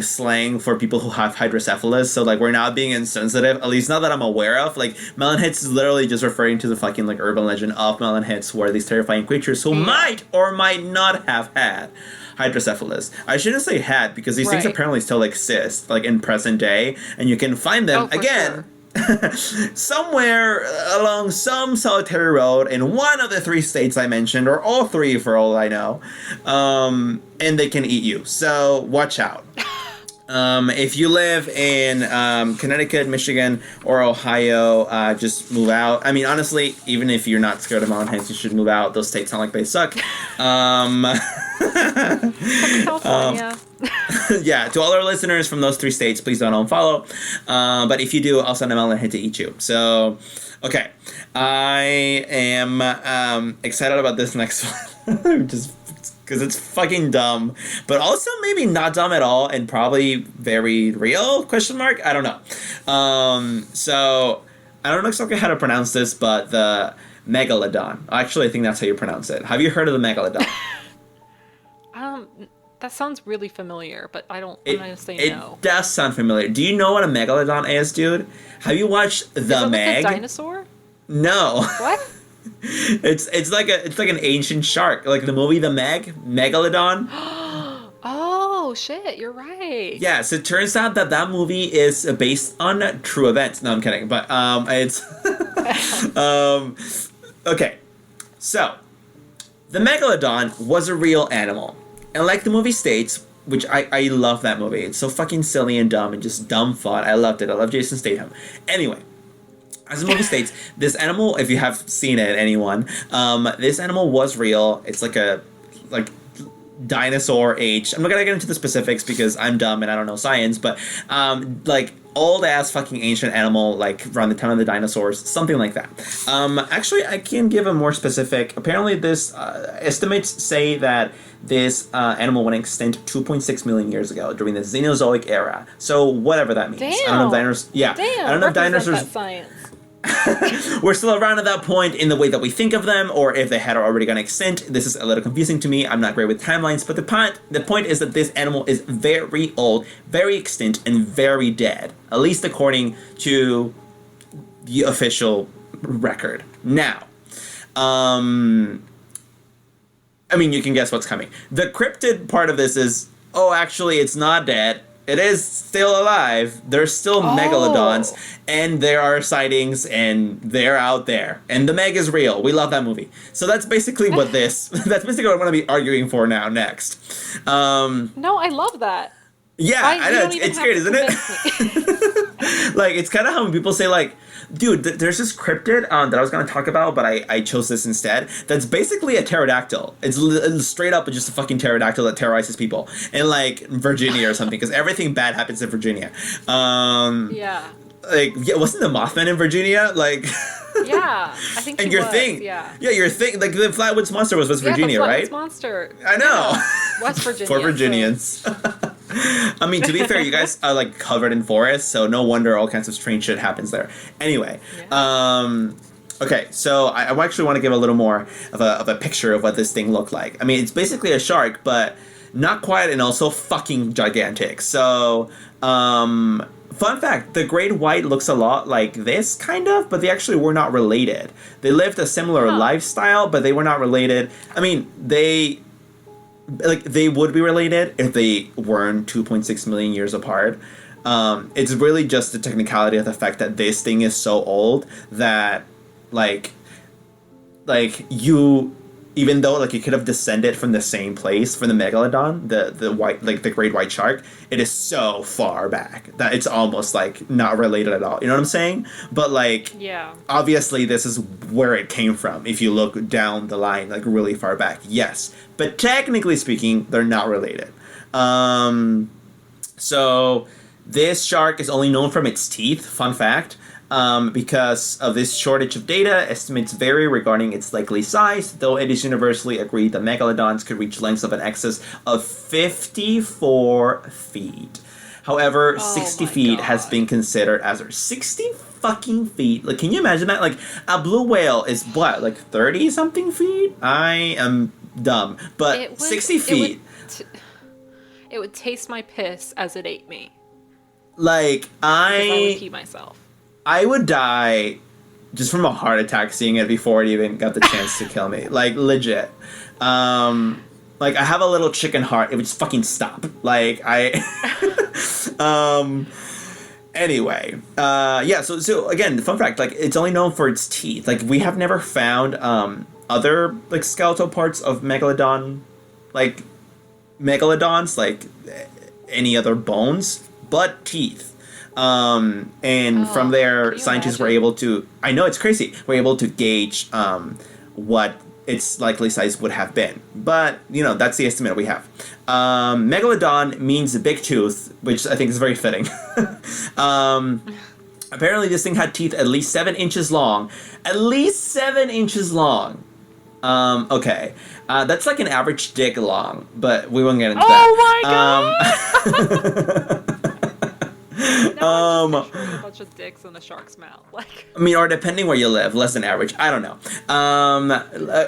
slang for people who have hydrocephalus, so we're not being insensitive, at least not that I'm aware of. Melonheads is literally just referring to the fucking urban legend of melonheads, who are these terrifying creatures who might or might not have had hydrocephalus. I shouldn't say had, because these things apparently still exist in present day, and you can find them again somewhere along some solitary road in one of the 3 states I mentioned, or all 3 for all I know, and they can eat you, so watch out. If you live in Connecticut, Michigan, or Ohio, just move out. I mean, honestly, even if you're not scared of melonheads, you should move out. Those states sound like they suck. California. Yeah, to all our listeners from those 3 states, please don't unfollow. But if you do, I'll send a melonhead to eat you. So, okay. I am excited about this next one. Just because it's fucking dumb, but also maybe not dumb at all, and probably very real, question mark? I don't know. So, I don't know exactly how to pronounce this, but the Megalodon. Actually, I think that's how you pronounce it. Have you heard of the Megalodon? That sounds really familiar, but I'm gonna say no. It does sound familiar. Do you know what a megalodon is, dude? Have you watched The Meg? Like a dinosaur? No. What? It's like an ancient shark, like the movie The Meg, Megalodon. Oh shit, you're right. Yeah, so it turns out that movie is based on true events. No, I'm kidding, but it's okay. So the Megalodon was a real animal, and like the movie states, which I love that movie. It's so fucking silly and dumb and just dumb fun. I loved it. I love Jason Statham. Anyway. As the movie states, this animal, if you have seen it, anyone, this animal was real. It's like dinosaur age. I'm not gonna get into the specifics because I'm dumb and I don't know science, but like old ass fucking ancient animal, like around the time of the dinosaurs, something like that. Actually, I can give a more specific. Apparently, this estimates say that this animal went extinct 2.6 million years ago during the Cenozoic era. So whatever that means. Damn. I don't know if dinosaurs. Yeah. Damn. I don't know if dinosaurs. That science. We're still around at that point in the way that we think of them, or if they had already gone extinct. This is a little confusing to me. I'm not great with timelines, but the point is that this animal is very old, very extinct, and very dead, at least according to the official record. Now, I mean, you can guess what's coming. The cryptid part of this is, actually, it's not dead. It is still alive. There's still megalodons, and there are sightings, and they're out there. And the Meg is real. We love that movie. So that's basically what that's basically what I'm going to be arguing for now, next. No, I love that. Yeah, I know. It's great, isn't it? Like, it's kind of how people say, like, dude, there's this cryptid that I was going to talk about, but I chose this instead. That's basically a pterodactyl. It's straight up just a fucking pterodactyl that terrorizes people in, like, Virginia or something, because everything bad happens in Virginia. Yeah. Like, yeah, wasn't the Mothman in Virginia? Like... Yeah, I think and he your was, thing, yeah, your thing, like the Flatwoods Monster was West Virginia, the Flatwoods right? Monster. I know. Yeah. West Virginia. For Virginians. I mean, to be fair, you guys are like covered in forests, so no wonder all kinds of strange shit happens there. Anyway, okay, so I actually want to give a little more of a picture of what this thing looked like. I mean, it's basically a shark, but not quite, and also fucking gigantic. So, fun fact, the great white looks a lot like this, kind of, but they actually were not related. They lived a similar lifestyle, but they were not related. I mean, they would be related if they weren't 2.6 million years apart. It's really just the technicality of the fact that this thing is so old that, like you... Even though, like, it could have descended from the same place for the Megalodon, the white, like, the great white shark, it is so far back that it's almost, like, not related at all. You know what I'm saying? But, like, yeah, obviously this is where it came from. If you look down the line, like, really far back, yes. But technically speaking, they're not related. So this shark is only known from its teeth, fun fact. Because of this shortage of data, estimates vary regarding its likely size, though it is universally agreed that megalodons could reach lengths of an excess of 54 feet. However, 60 feet has been considered as 60 fucking feet. Like, can you imagine that? Like, a blue whale is what, like 30 something feet? I am dumb, but 60 feet. It would taste my piss as it ate me. Like, I would pee myself. I would die just from a heart attack seeing it before it even got the chance to kill me. Like, legit. Like, I have a little chicken heart. It would just fucking stop. Like, anyway. Yeah, so again, fun fact, like, it's only known for its teeth. Like, we have never found, other, like, skeletal parts of megalodons, like, any other bones, but teeth. And from there, scientists were able to... I know, it's crazy. We're able to gauge what its likely size would have been. But, you know, that's the estimate we have. Megalodon means big tooth, which I think is very fitting. Apparently, this thing had teeth at least 7 inches long. At least 7 inches long. Okay. That's like an average dick long, but we won't get into that. Oh my god! I'm just picturing a bunch of dicks in a shark's mouth. Like, I mean, or depending where you live, less than average. I don't know.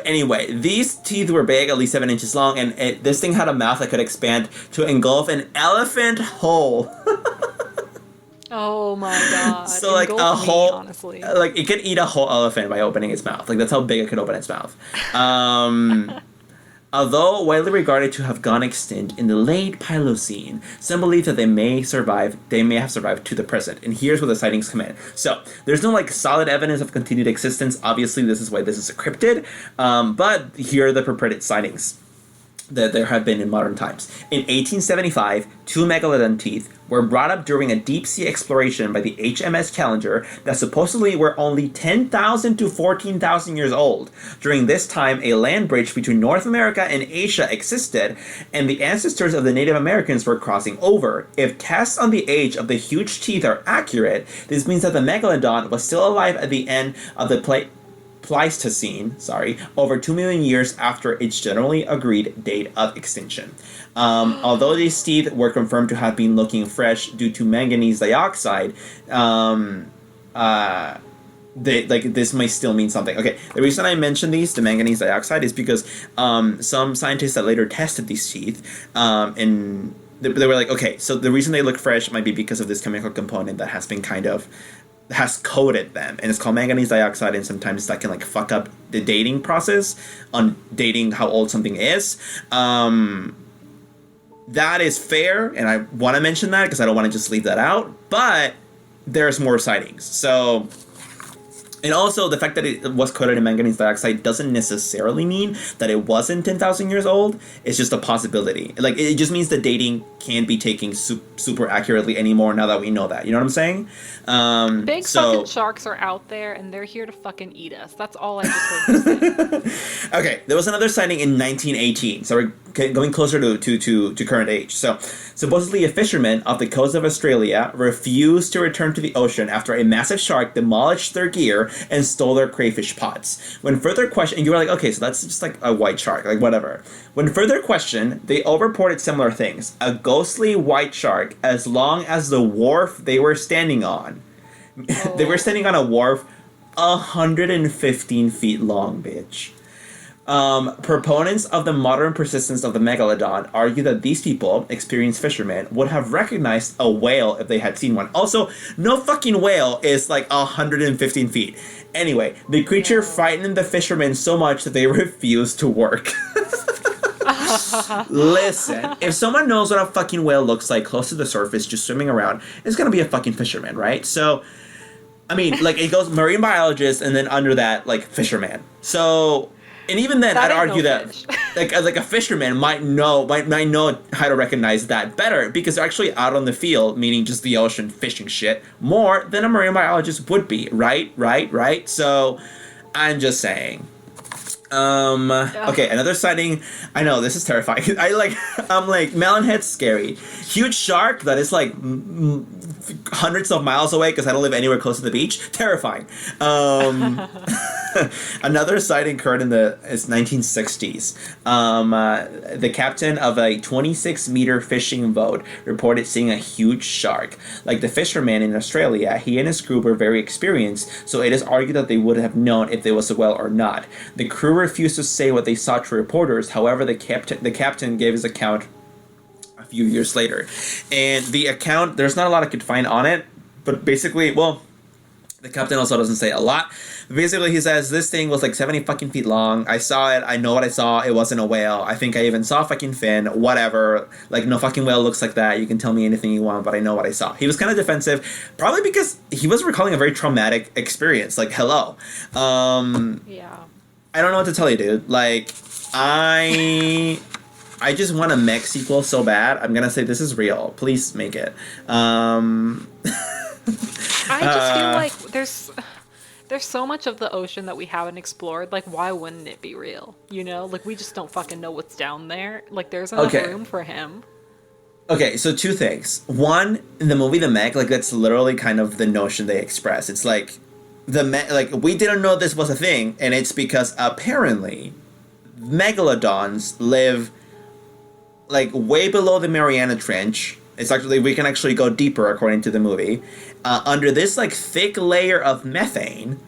Anyway, these teeth were big, at least 7 inches long, and this thing had a mouth that could expand to engulf an elephant whole. oh my god. So like Engulf a whole, honestly. like it could eat a whole elephant by opening its mouth. Like that's how big it could open its mouth. Although widely regarded to have gone extinct in the late Pliocene, some believe that they may have survived to the present. And here's where the sightings come in. So there's no like solid evidence of continued existence. Obviously, this is why this is a cryptid. But here are the purported sightings that there have been in modern times. In 1875, 2 megalodon teeth were brought up during a deep-sea exploration by the HMS Challenger that supposedly were only 10,000 to 14,000 years old. During this time, a land bridge between North America and Asia existed, and the ancestors of the Native Americans were crossing over. If tests on the age of the huge teeth are accurate, this means that the megalodon was still alive at the end of the Pleistocene, over 2 million years after its generally agreed date of extinction. Although these teeth were confirmed to have been looking fresh due to manganese dioxide, this may still mean something. Okay, the reason I mentioned the manganese dioxide, is because some scientists that later tested these teeth, and they were like, okay, so the reason they look fresh might be because of this chemical component that has been has coated them, and it's called manganese dioxide, and sometimes that can like fuck up the dating process on dating how old something is. That is fair, and I want to mention that because I don't want to just leave that out, but there's more sightings. So, and also the fact that it was coated in manganese dioxide doesn't necessarily mean that it wasn't 10,000 years old. It's just a possibility. Like, it just means the dating can't be taken super accurately anymore now that we know that. You know what I'm saying? Big fucking sharks are out there, and they're here to fucking eat us. That's all I just heard you say. Okay, there was another sighting in 1918, so we're going closer to current age. So, supposedly a fisherman off the coast of Australia refused to return to the ocean after a massive shark demolished their gear and stole their crayfish pots. When further questioned, and you were like, okay, so that's just like a white shark, like whatever. When further questioned, they all reported similar things. A ghostly white shark as long as the wharf they were standing on. Oh. They were standing on a wharf 115 feet long, bitch. Proponents of the modern persistence of the megalodon argue that these people, experienced fishermen, would have recognized a whale if they had seen one. Also, no fucking whale is like 115 feet. Anyway, the creature frightened the fishermen so much that they refused to work. Listen, if someone knows what a fucking whale looks like close to the surface, just swimming around, it's gonna be a fucking fisherman, right? So, I mean, like, it goes marine biologist, and then under that, like, fisherman. So, and even then, I'd argue that like a fisherman might know how to recognize that better, because they're actually out on the field, meaning just the ocean, fishing shit, more than a marine biologist would be, right? So, I'm just saying. Okay, another sighting. I know, this is terrifying. I'm like, Melon Heads scary. Huge shark that is like hundreds of miles away because I don't live anywhere close to the beach. Terrifying. Another sighting occurred in the 1960s. The captain of a 26-meter fishing boat reported seeing a huge shark. Like the fisherman in Australia, he and his crew were very experienced, so it is argued that they would have known if there was a whale or not. The crew refused to say what they saw to reporters. However, the captain gave his account a few years later. And the account, there's not a lot I could find on it, but basically, well, the captain also doesn't say a lot. Basically, he says, this thing was like 70 fucking feet long. I saw it. I know what I saw. It wasn't a whale. I think I even saw a fucking fin. Whatever. Like, no fucking whale looks like that. You can tell me anything you want, but I know what I saw. He was kind of defensive, probably because he was recalling a very traumatic experience. Like, hello. Yeah. I don't know what to tell you, dude. Like, I just want a mech sequel so bad. I'm gonna say this is real. Please make it. I just feel like there's so much of the ocean that we haven't explored. Like, why wouldn't it be real? You know, like, we just don't fucking know what's down there. Like, there's enough room for him. Okay, so two things. One, in the movie The Meg, like, that's literally kind of the notion they express. It's like, we didn't know this was a thing, and it's because apparently megalodons live like way below the Mariana Trench, It's actually, we can actually go deeper according to the movie. Under this like thick layer of methane,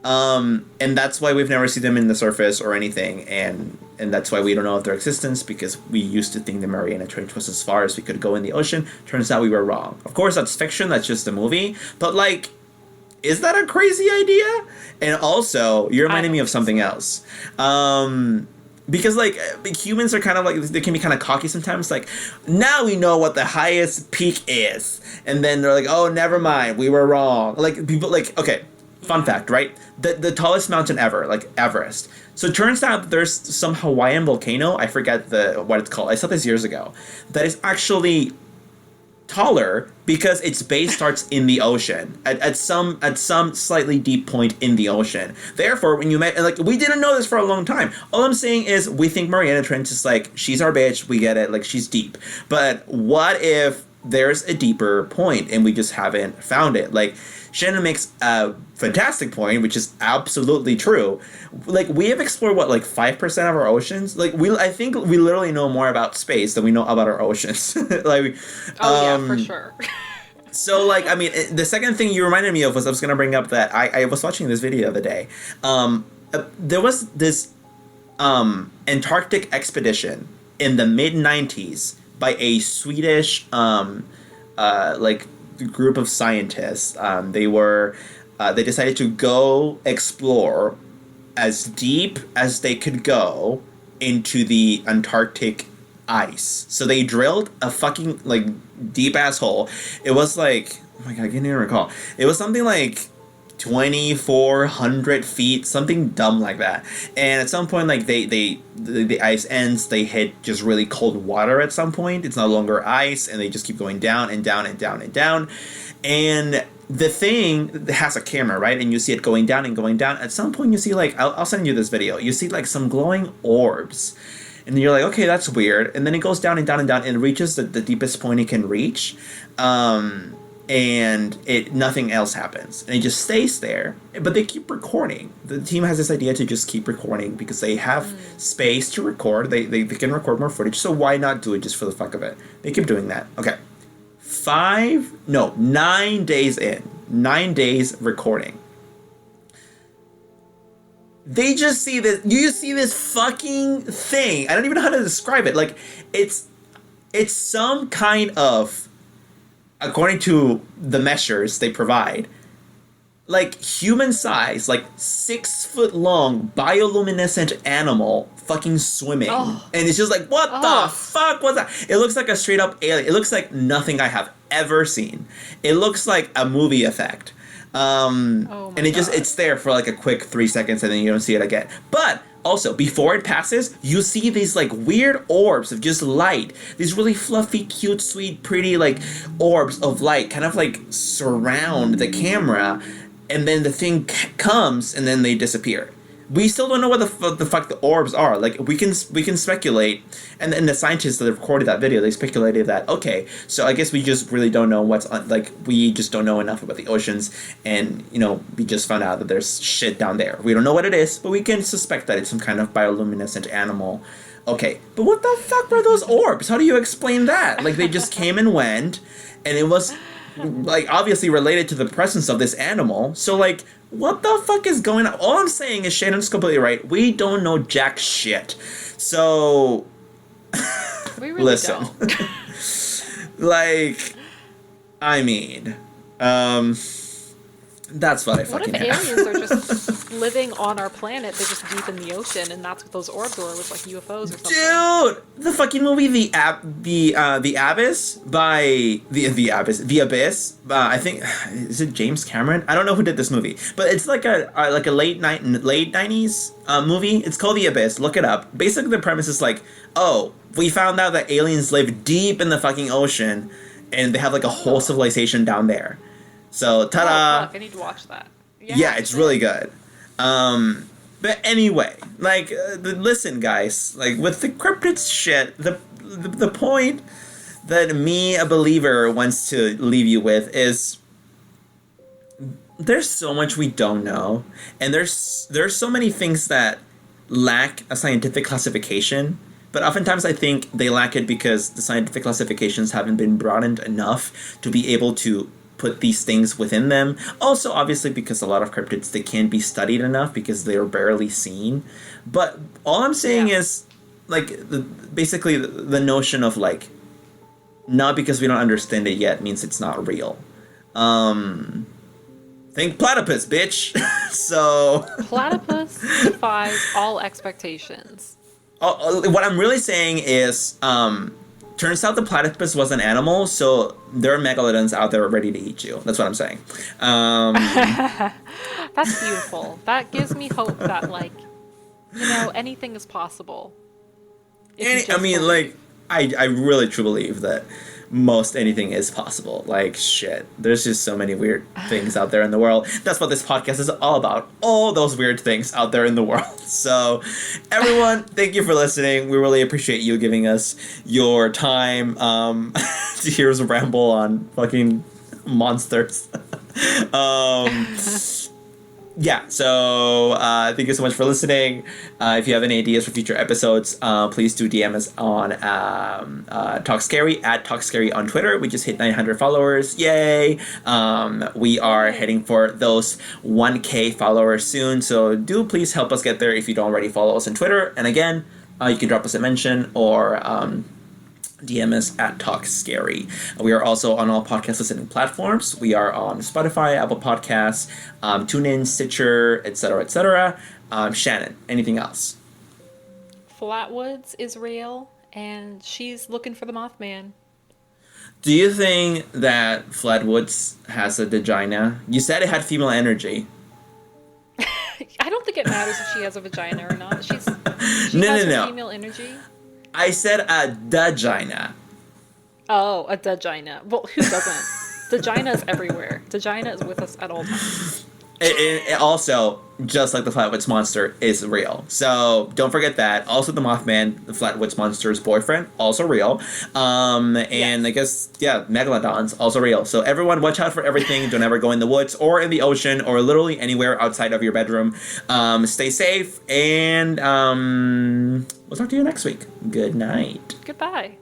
and that's why we've never seen them in the surface or anything, and that's why we don't know of their existence, because we used to think the Mariana Trench was as far as we could go in the ocean. Turns out we were wrong. Of course, that's fiction. That's just a movie. But like, is that a crazy idea? And also, you're reminding me of something else. Because like humans are kind of like, they can be kind of cocky sometimes. Like, now we know what the highest peak is, and then they're like, oh, never mind, we were wrong. Like people like, okay. Fun fact, right? The tallest mountain ever, like Everest. So it turns out that there's some Hawaiian volcano, I forget what it's called, I saw this years ago, that is actually taller because its base starts in the ocean at some slightly deep point in the ocean. Therefore, when you met, like, we didn't know this for a long time. All I'm saying is we think Mariana Trench is like, she's our bitch, we get it, like she's deep. But what if there's a deeper point and we just haven't found it? Like, Shannon makes a fantastic point, which is absolutely true. Like, we have explored, what, like 5% of our oceans? Like, I think we literally know more about space than we know about our oceans. Like, yeah, for sure. So, like, I mean, the second thing you reminded me of was, I was going to bring up that I was watching this video the other day. There was this Antarctic expedition in the mid-90s by a Swedish, like, group of scientists. They decided to go explore as deep as they could go into the Antarctic ice. So they drilled a fucking like deep ass hole. It was like, oh my god, I can't even recall. It was something like 2,400 feet, something dumb like that. And at some point, like the ice ends, they hit just really cold water at some point. It's no longer ice, and they just keep going down and down and down and down. And the thing has a camera, right? And you see it going down and going down. At some point, you see like, I'll send you this video. You see like some glowing orbs. And you're like, okay, that's weird. And then it goes down and down and down and reaches the deepest point it can reach. And nothing else happens, and it just stays there. But they keep recording. The team has this idea to just keep recording because they have space to record. They can record more footage, so why not do it just for the fuck of it? They keep doing that. Okay, 9 days in, 9 days recording. They just see this. You see this fucking thing. I don't even know how to describe it. Like, it's some kind of, according to the measures they provide, like human size, like 6 foot long bioluminescent animal fucking swimming. And it's just like, what the fuck was that? It looks like a straight up alien. It looks like nothing I have ever seen. It looks like a movie effect. And it's there for like a quick 3 seconds, and then you don't see it again. But also, before it passes, you see these like weird orbs of just light. These really fluffy, cute, sweet, pretty like orbs of light kind of like surround the camera, and then the thing comes and then they disappear. We still don't know what the fuck the orbs are. Like, we can speculate, and the scientists that recorded that video, they speculated that, okay, so I guess we just really don't know what's on, like, we just don't know enough about the oceans, and, you know, we just found out that there's shit down there. We don't know what it is, but we can suspect that it's some kind of bioluminescent animal. Okay, but what the fuck were those orbs? How do you explain that? Like, they just came and went, and it was, like, obviously related to the presence of this animal, so, like, what the fuck is going on? All I'm saying is Shannon's completely right. We don't know jack shit. So, we really listen. don't. Like, I mean, that's what I fucking have. What if aliens are just living on our planet? They're just deep in the ocean, and that's what those orbs were, was like UFOs or something. Dude, the fucking movie The Abyss by The Abyss. I think, is it James Cameron? I don't know who did this movie, but it's like a late 90s movie. It's called The Abyss. Look it up. Basically, the premise is like, oh, we found out that aliens live deep in the fucking ocean, and they have like a whole civilization down there. So, ta-da! Oh, fuck, I need to watch that. Yeah, it's really good. But anyway, like, listen, guys, like, with the cryptids shit, the point that me, a believer, wants to leave you with is, there's so much we don't know, and there's so many things that lack a scientific classification but oftentimes I think they lack it because the scientific classifications haven't been broadened enough to be able to put these things within them. Also, obviously, because a lot of cryptids, they can't be studied enough because they're barely seen. But all I'm saying is, like, basically the notion of, like, not because we don't understand it yet means it's not real. Think platypus, bitch. So Platypus defies all expectations. What I'm really saying is, turns out the platypus was an animal, so there are megalodons out there ready to eat you. That's what I'm saying. That's beautiful. That gives me hope that, like, anything is possible. I mean, like, I really truly believe that most anything is possible. Like, shit. There's just so many weird things out there in the world. That's what this podcast is all about. All those weird things out there in the world. So, everyone, thank you for listening. We really appreciate you giving us your time to hear us ramble on fucking monsters. Yeah, so thank you so much for listening. If you have any ideas for future episodes, please do DM us on Talk Scary, at Talk Scary on Twitter. We just hit 900 followers. Yay! We are heading for those 1K followers soon, so do please help us get there if you don't already follow us on Twitter. And again, you can drop us a mention or DM us at Talk Scary. We are also on all podcast listening platforms. We are on Spotify, Apple Podcasts, TuneIn, Stitcher, etc., etc. Shannon, anything else? Flatwoods is real, and she's looking for the Mothman. Do you think that Flatwoods has a vagina? You said it had female energy. I don't think it matters if she has a vagina or not. She No. has her female energy. I said a vagina. Oh, a vagina. Well, who doesn't? Vagina is everywhere. Vagina is with us at all times. It also, just like the Flatwoods Monster, is real. So don't forget that. Also, the Mothman, the Flatwoods Monster's boyfriend, also real. And yes. I guess, yeah, Megalodon's also real. So everyone, watch out for everything. Don't ever go in the woods or in the ocean or literally anywhere outside of your bedroom. Stay safe, and we'll talk to you next week. Good night. Goodbye.